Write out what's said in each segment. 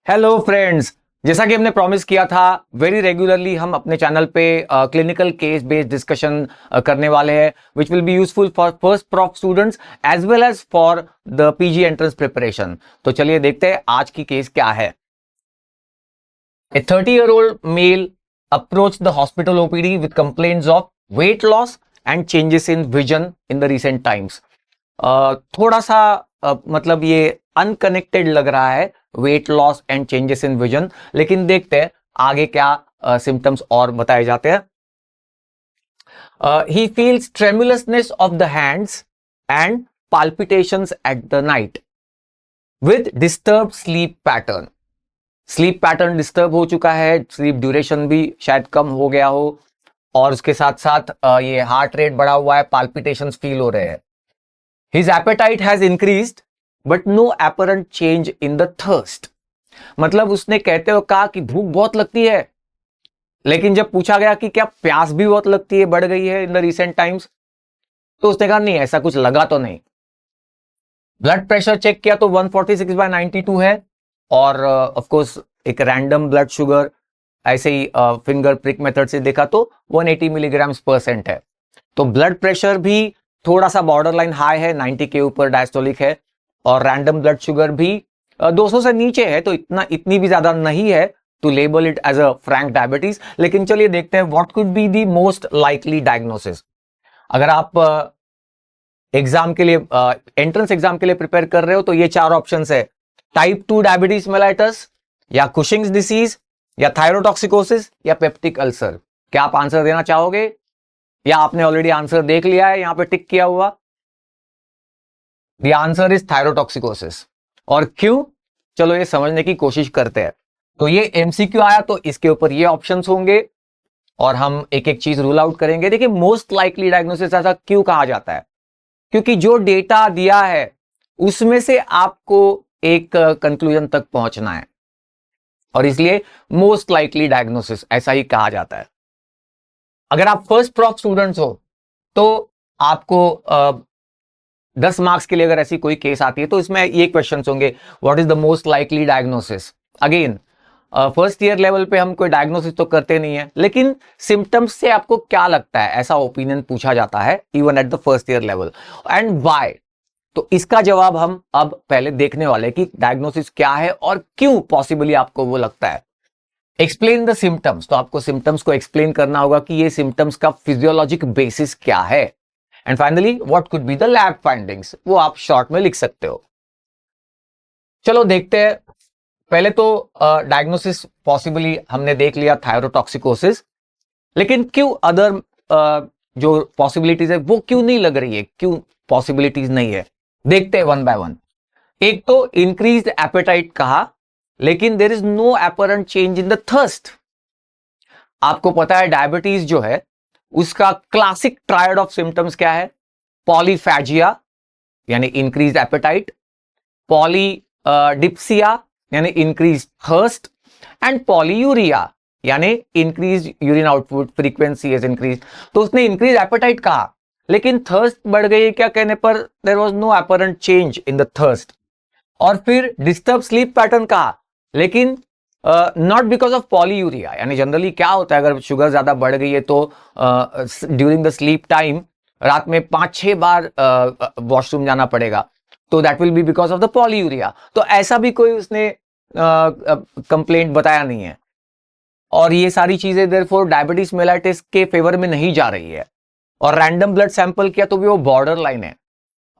Hello friends, जैसा कि हमने प्रॉमिस किया था, वेरी रेगुलरली हम अपने चैनल पे क्लिनिकल केस बेस्ड डिस्कशन करने वाले हैं which will be useful for first prof students as well as for the PG entrance preparation. तो चलिए देखते हैं आज की केस क्या है। A 30-year-old male approached the hospital OPD with complaints of weight loss and changes in vision in the recent times. थोड़ा सा मतलब ये अनकनेक्टेड लग रहा है, weight loss and changes in vision, लेकिन देखते हैं आगे क्या सिम्टम्स और बताए जाते हैं। He feels tremulousness of the hands and palpitations at the night with disturb sleep pattern. Sleep pattern disturb हो चुका है, स्लीप ड्यूरेशन भी शायद कम हो गया हो, और उसके साथ साथ ये हार्ट रेट बढ़ा हुआ है, पाल्पिटेशंस फील हो रहे हैं। His appetite has increased, but no apparent change in the thirst. मतलब उसने कहते हुए कहा कि भूख बहुत लगती है, लेकिन जब पूछा गया कि क्या प्यास भी बहुत लगती है, बढ़ गई है इन द रिसेंट टाइम्स, तो उसने कहा नहीं, ऐसा कुछ लगा तो नहीं। ब्लड प्रेशर चेक किया तो 146/92 है, और ऑफ कोर्स एक रैंडम ब्लड शुगर ऐसे ही फिंगर प्रिक मेथड से देखा तो 180 mg/% है। तो ब्लड प्रेशर भी थोड़ा सा बॉर्डर लाइन हाई है, 90 के ऊपर डायस्टोलिक है, और रैंडम ब्लड शुगर भी 200 से नीचे है, तो इतनी भी ज्यादा नहीं है to label it as a frank diabetes. लेकिन चलिए देखते हैं what could be the most likely diagnosis. अगर आप एग्जाम के लिए एंट्रेंस एग्जाम के लिए प्रिपेयर कर रहे हो तो ये चार ऑप्शंस है: टाइप 2 डायबिटीज मेलाइटस, या कुशिंग्स डिसीज, या थायरोटॉक्सिकोसिस, या पेप्टिक अल्सर। क्या आप आंसर देना चाहोगे, या आपने ऑलरेडी आंसर देख लिया है यहां पे टिक किया हुआ? The answer is thyrotoxicosis. और क्यों, चलो ये समझने की कोशिश करते हैं। तो ये एमसीक्यू आया तो इसके ऊपर ये ऑप्शंस होंगे, और हम एक एक चीज रूल आउट करेंगे। देखिए, मोस्ट लाइकली डायग्नोसिस ऐसा क्यों कहा जाता है? क्योंकि जो डेटा दिया है उसमें से आपको एक कंक्लूजन तक पहुंचना है, और इसलिए मोस्ट लाइकली डायग्नोसिस ऐसा ही कहा जाता है। अगर आप फर्स्ट प्रॉप स्टूडेंट्स हो तो आपको 10 मार्क्स के लिए अगर ऐसी कोई केस आती है तो इसमें ये क्वेश्चंस होंगे, what is the most likely diagnosis. Again first year level पे हम कोई डायग्नोसिस तो करते नहीं है, लेकिन सिम्टम्स से आपको क्या लगता है, ऐसा ओपिनियन पूछा जाता है even at the first year level, and why. तो इसका जवाब हम अब पहले देखने वाले कि डायग्नोसिस क्या है और क्यों पॉसिबली आपको वो लगता है। एक्सप्लेन द सिम्टम्स, तो आपको सिम्टम्स को एक्सप्लेन करना होगा कि ये सिम्टम्स का फिजियोलॉजिक बेसिस क्या है। And finally what could be the lab findings, वो आप शॉर्ट में लिख सकते हो। चलो देखते हैं। पहले तो डायग्नोसिस पॉसिबली हमने देख लिया, थायरोटॉक्सिकोसिस, लेकिन क्यों अदर जो पॉसिबिलिटीज है वो क्यों नहीं लग रही है, क्यों पॉसिबिलिटीज नहीं है, देखते हैं वन बाय वन। एक तो इंक्रीज्ड एपेटाइट कहा, लेकिन there is no apparent change in the thirst. आपको पता है डायबिटीज जो है उसका क्लासिक ट्रायड ऑफ सिम्टम्स क्या है? पॉलीफैजिया यानी इंक्रीज्ड एपेटाइट, पॉलीडिप्सिया यानी इंक्रीज्ड थर्स्ट, एंड पॉलीयूरिया यानी increase urine output frequency is increase. तो उसने इंक्रीज एपेटाइट कहा, लेकिन थर्स्ट बढ़ गई क्या कहने पर there was no apparent change in the thirst. और फिर डिस्टर्ब स्लीप पैटर्न कहा, लेकिन नॉट बिकॉज ऑफ पॉलीयूरिया। यानी जनरली क्या होता है, अगर शुगर ज्यादा बढ़ गई है तो ड्यूरिंग द स्लीप टाइम रात में 5-6 बार वॉशरूम जाना पड़ेगा, तो that will be because of the polyuria. तो ऐसा भी कोई उसने कंप्लेंट बताया नहीं है, और ये सारी चीजें देयरफॉर डायबिटीज मेलाइटिस के फेवर में नहीं जा रही है। और रैंडम ब्लड सैंपल किया तो भी वो बॉर्डर लाइन है।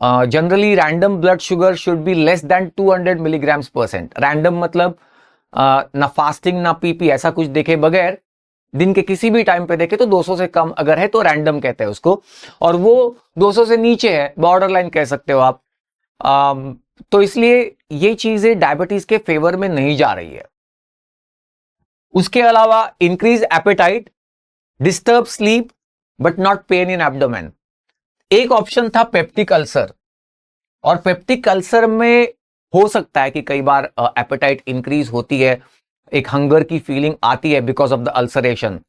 Generally random blood sugar should be less than 200 mg/%। Random मतलब ना फास्टिंग ना पीपी ऐसा कुछ देखे बगैर दिन के किसी भी टाइम पे देखे तो 200 से कम अगर है तो रैंडम कहते हैं उसको, और वो 200 से नीचे है, बॉर्डर लाइन कह सकते हो आप। तो इसलिए ये चीजें डायबिटीज के फेवर में नहीं जा रही है। उसके अलावा increase appetite, disturb sleep but not pain in abdomen. एक ऑप्शन था पेप्टिक अल्सर, और पेप्टिक अल्सर में हो सकता है कि कई बार एपेटाइट इंक्रीज होती है, एक हंगर की फीलिंग आती है बिकॉज ऑफ द अल्सरेशन।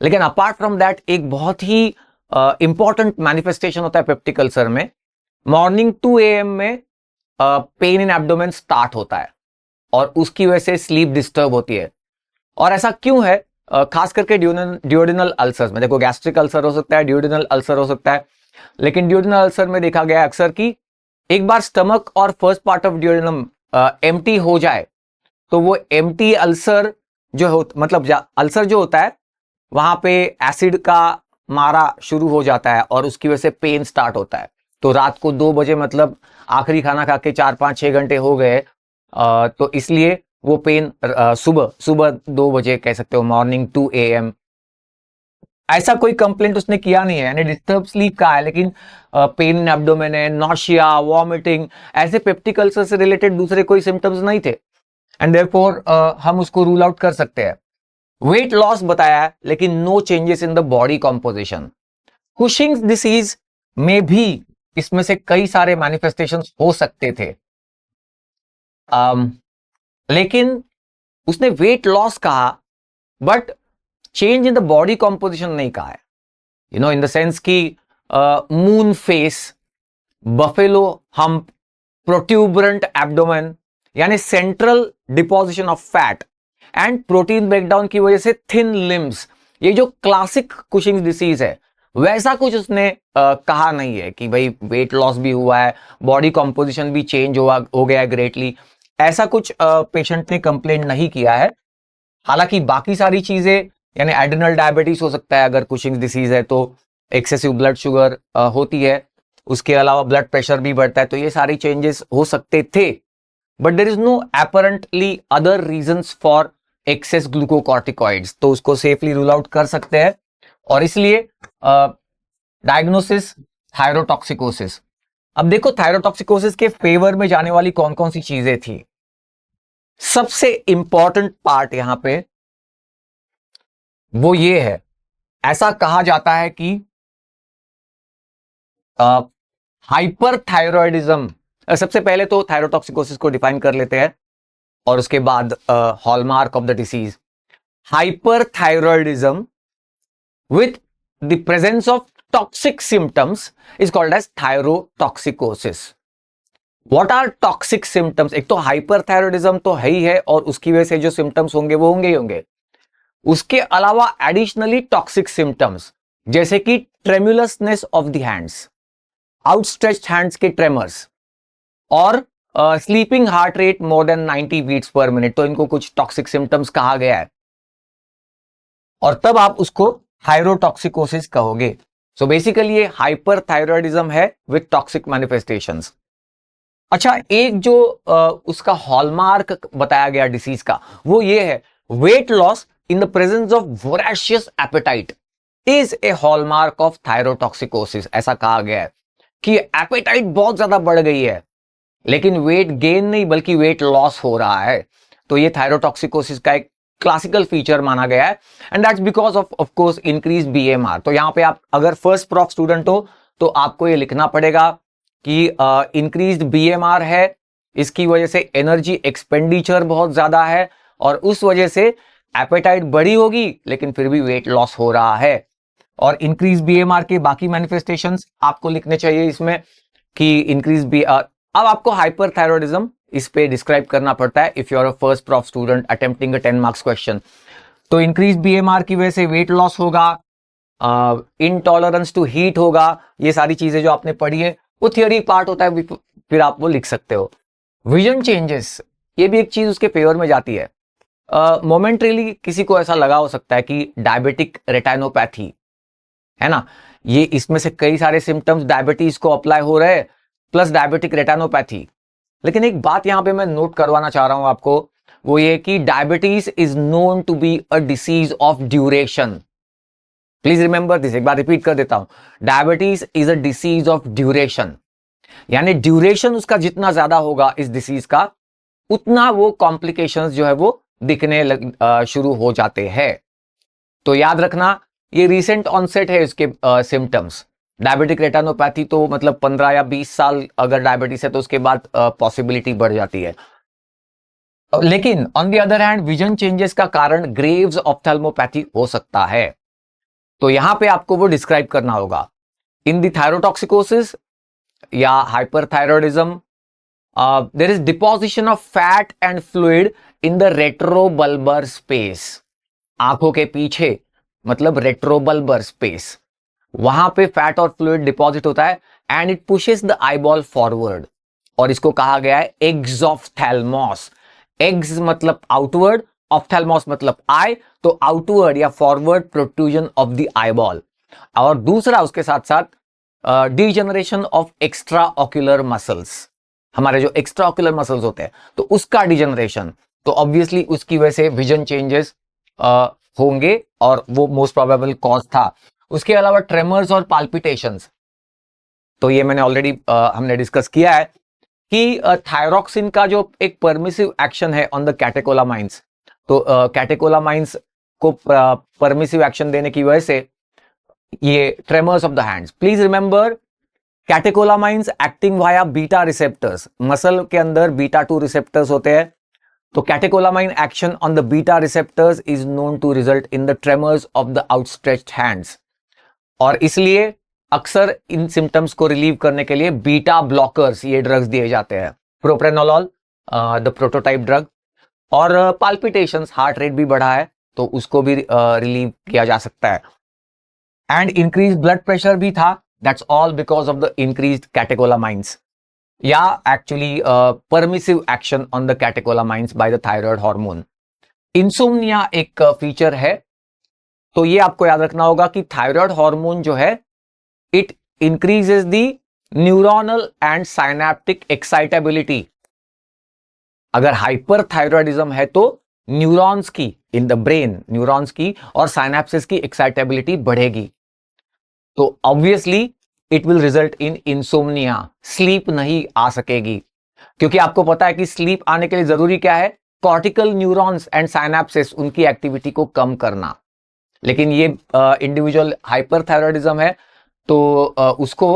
लेकिन अपार्ट फ्रॉम दैट एक बहुत ही इंपॉर्टेंट मैनिफेस्टेशन होता है पेप्टिक अल्सर में। मॉर्निंग 2 AM में पेन इन एब्डोमेन स्टार्ट होता है, और उसकी वजह से स्लीप डिस्टर्ब होती है। और ऐसा क्यों है? खास करके ड्यूडेनल अल्सर्स में, देखो गैस्ट्रिक अल्सर हो सकता है, ड्यूडेनल अल्सर हो सकता है, लेकिन ड्यूडेनल अल्सर में देखा गया अक्सर कि एक बार स्टमक और first part of duodenum empty हो जाए तो वो एम्प्टी अल्सर जो हो, मतलब अल्सर जो होता है वहां पे एसिड का मारा शुरू हो जाता है और उसकी वजह से पेन स्टार्ट होता है। तो रात को 2 बजे, मतलब आखिरी खाना खा के 4-5-6 घंटे हो गए, तो इसलिए वो पेन सुबह सुबह 2 बजे कह सकते हो, मॉर्निंग 2 AM। ऐसा कोई कंप्लेंट उसने किया नहीं है, यानी डिस्टर्ब स्लीप का है, लेकिन पेन इन एब्डोमेन है, नॉशिया, वॉमिटिंग, ऐसे पेप्टिक अल्सर से रिलेटेड दूसरे कोई सिम्टम्स नहीं थे, एंड देयरफॉर हम उसको रूल आउट कर सकते हैं। वेट लॉस बताया है, लेकिन no changes in the body composition. Cushing's disease में भी इसमें से कई सारे मैनिफेस्टेशंस हो सकते थे, लेकिन उसने वेट लॉस कहा but change in the body composition नहीं कहा है। You know, in the sense कि moon face, buffalo hump, protuberant abdomen, यानी central deposition of fat and protein breakdown की वजह से थिन लिम्स, ये जो क्लासिक कुशिंग्स डिसीज है वैसा कुछ उसने कहा नहीं है कि भाई वेट लॉस भी हुआ है, बॉडी कॉम्पोजिशन भी चेंज हो गया है ग्रेटली, ऐसा कुछ पेशेंट ने कंप्लेंट नहीं किया है। हालांकि बाकी सारी चीजें, यानी एड्रिनल डायबिटीज हो सकता है अगर कुशिंग्स डिसीज है तो, एक्सेसिव ब्लड शुगर होती है, उसके अलावा ब्लड प्रेशर भी बढ़ता है, तो ये सारी चेंजेस हो सकते थे, but there is no apparently other reasons for excess glucocorticoids, तो उसको सेफली रूल आउट कर सकते हैं। और इसलिए डायग्नोसिस थायरोटॉक्सिकोसिस। अब देखो थायरोटॉक्सिकोसिस के फेवर में जाने वाली कौन कौन सी चीजें थी। सबसे इंपॉर्टेंट पार्ट यहां पे वो ये है, ऐसा कहा जाता है कि हाइपरथायरॉयडिज्म, सबसे पहले तो थायरोटॉक्सिकोसिस को डिफाइन कर लेते हैं और उसके बाद hallmark of the disease. Hyperthyroidism with the presence of toxic symptoms is called as thyrotoxicosis. What are toxic symptoms? एक तो हाइपरथायरॉयडिज्म तो है ही है और उसकी वजह से जो सिम्टम्स होंगे वो होंगे ही होंगे, उसके अलावा एडिशनली टॉक्सिक सिम्टम्स जैसे कि tremulousness of the hands, outstretched hands के ट्रेमर्स, और sleeping heart rate more than 90 beats per minute, तो इनको कुछ टॉक्सिक सिम्टम्स कहा गया है और तब आप उसको थायरोटॉक्सिकोसिस कहोगे। सो बेसिकली ये हाइपरथायरॉयडिज्म है विद टॉक्सिक मैनिफेस्टेशंस। अच्छा, एक जो उसका हॉलमार्क बताया गया डिसीज का वो ये है, weight loss in the presence of voracious appetite is a hallmark of thyrotoxicosis. ऐसा कहा गया है कि एपेटाइट बहुत ज्यादा बढ़ गई है लेकिन वेट गेन नहीं बल्कि वेट लॉस हो रहा है, तो ये थायरोटॉक्सिकोसिस का एक क्लासिकल फीचर माना गया है, and that's because of course increase BMR। तो यहां पे आप अगर फर्स्ट प्रॉफ स्टूडेंट हो तो आपको ये लिखना पड़ेगा कि इंक्रीज्ड BMR है, इसकी वजह से एनर्जी एक्सपेंडिचर बहुत ज्यादा है और उस वजह से एपेटाइट बढ़ी होगी लेकिन फिर भी वेट लॉस हो रहा है। और इंक्रीज BMR के बाकी मैनिफेस्टेशंस आपको लिखने चाहिए इसमें कि इंक्रीज BMR। अब आपको हाइपरथायरॉयडिज्म इस पे डिस्क्राइब करना पड़ता है if you are a first prof student attempting a 10 marks question. तो इंक्रीज BMR की वजह से वेट लॉस होगा, इनटॉलरेंस टू हीट होगा, ये सारी चीजें जो आपने पढ़ी है वो थियोरी पार्ट होता है, फिर आप वो लिख सकते हो। विजन चेंजेस, ये भी एक चीज उसके फेवर में जाती है। मोमेंटरीली किसी को ऐसा लगा हो सकता है कि डायबिटिक रेटाइनोपैथी है ना, ये इसमें से कई सारे सिम्टम्स डायबिटीज को अप्लाई हो रहे हैं प्लस डायबिटिक रेटाइनोपैथी, लेकिन एक बात यहां पे मैं नोट करवाना चाह रहा हूं आपको, वो ये कि diabetes is known to be a disease of duration. Please remember this, एक बार रिपीट कर देता हूं, diabetes is a disease of duration, यानी ड्यूरेशन उसका जितना ज्यादा होगा इस डिसीज का उतना वो कॉम्प्लिकेशंस जो है वो दिखने शुरू हो जाते हैं। तो याद रखना ये रिसेंट ऑनसेट है इसके सिम्टम्स। डायबिटिक रेटाइनोपैथी तो मतलब 15 या 20 साल अगर डायबिटीज है तो उसके बाद पॉसिबिलिटी बढ़ जाती है। लेकिन on the other hand vision changes का कारण ग्रेव्स ऑप्थेल्मोपैथी हो सकता है, तो यहां पे आपको वो डिस्क्राइब करना होगा। इन द थायरोटॉक्सिकोसिस या hyperthyroidism there is deposition of fat and fluid in the retrobulbar space. आंखों के पीछे मतलब रेट्रोबल्बर स्पेस, वहां पे फैट और फ्लूइड डिपॉजिट होता है and it pushes the eyeball forward, और इसको कहा गया है एग्स ऑफ थैलमॉस. एग्स मतलब आउटवर्ड, ऑफ्थैल्मोस मतलब आई, तो आउटवर्ड या forward protrusion of the eyeball. और दूसरा उसके साथ साथ degeneration of extra ocular muscles, हमारे जो एक्स्ट्रा ऑक्यूलर मसल्स होते हैं तो उसका डिजनरेशन, तो ऑब्वियसली उसकी वजह से विजन चेंजेस होंगे और वो मोस्ट प्रोबेबल कॉज था. उसके अलावा ट्रेमर्स और पाल्पिटेशंस, तो ये मैंने ऑलरेडी हमने डिस्कस किया है कि थायरॉक्सिन का जो एक परमिसिव एक्शन है ऑन द कैटेकोलामाइंस, तो कैटेकोलामाइंस को परमिसिव एक्शन देने की वजह से ये tremors of the hands. Please remember catecholamines acting via beta receptors, muscle के अंदर बीटा 2 रिसेप्टर्स होते हैं, तो catecholamine action on the beta receptors is known to result in the tremors of the outstretched hands. और इसलिए अक्सर इन symptoms को relieve करने के लिए बीटा ब्लॉकर्स ये ड्रग्स दिए जाते हैं, प्रोप्रेनोलॉल द प्रोटोटाइप ड्रग. और पाल्पिटेशंस, हार्ट रेट भी बढ़ा है तो उसको भी रिलीव किया जा सकता है. एंड इंक्रीज ब्लड प्रेशर भी था, that's all because of the increased catecholamines या actually permissive action on the catecholamines by the thyroid hormone. Insomnia एक फीचर है, तो ये आपको याद रखना होगा कि थायराइड हार्मोन जो है it increases the neuronal and synaptic excitability. अगर हाइपरथायरॉयडिज्म है तो न्यूरॉन्स की इन द ब्रेन, न्यूरॉन्स की और साइनेप्सिस की एक्साइटेबिलिटी बढ़ेगी, तो obviously it will result in insomnia, sleep नहीं आ सकेगी. क्योंकि आपको पता है कि स्लीप आने के लिए जरूरी क्या है, कॉर्टिकल न्यूरॉन्स एंड साइनेप्सिस उनकी एक्टिविटी को कम करना. लेकिन ये इंडिविजुअल हाइपरथायरॉयडिज्म है तो उसको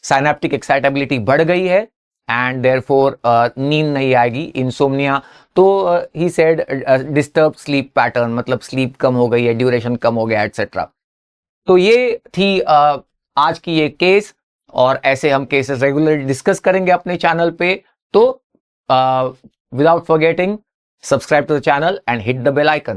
साइनेप्टिक एक्साइटेबिलिटी बढ़ गई है एंड देयरफॉर नींद नहीं आएगी, इंसोम्निया. तो he said disturb sleep pattern, मतलब स्लीप कम हो गई है, ड्यूरेशन कम हो गया एटसेट्रा. तो ये थी आज की ये केस, और ऐसे हम केसेस रेगुलरली डिस्कस करेंगे अपने चैनल पे. तो without forgetting, subscribe to the channel and hit the bell icon.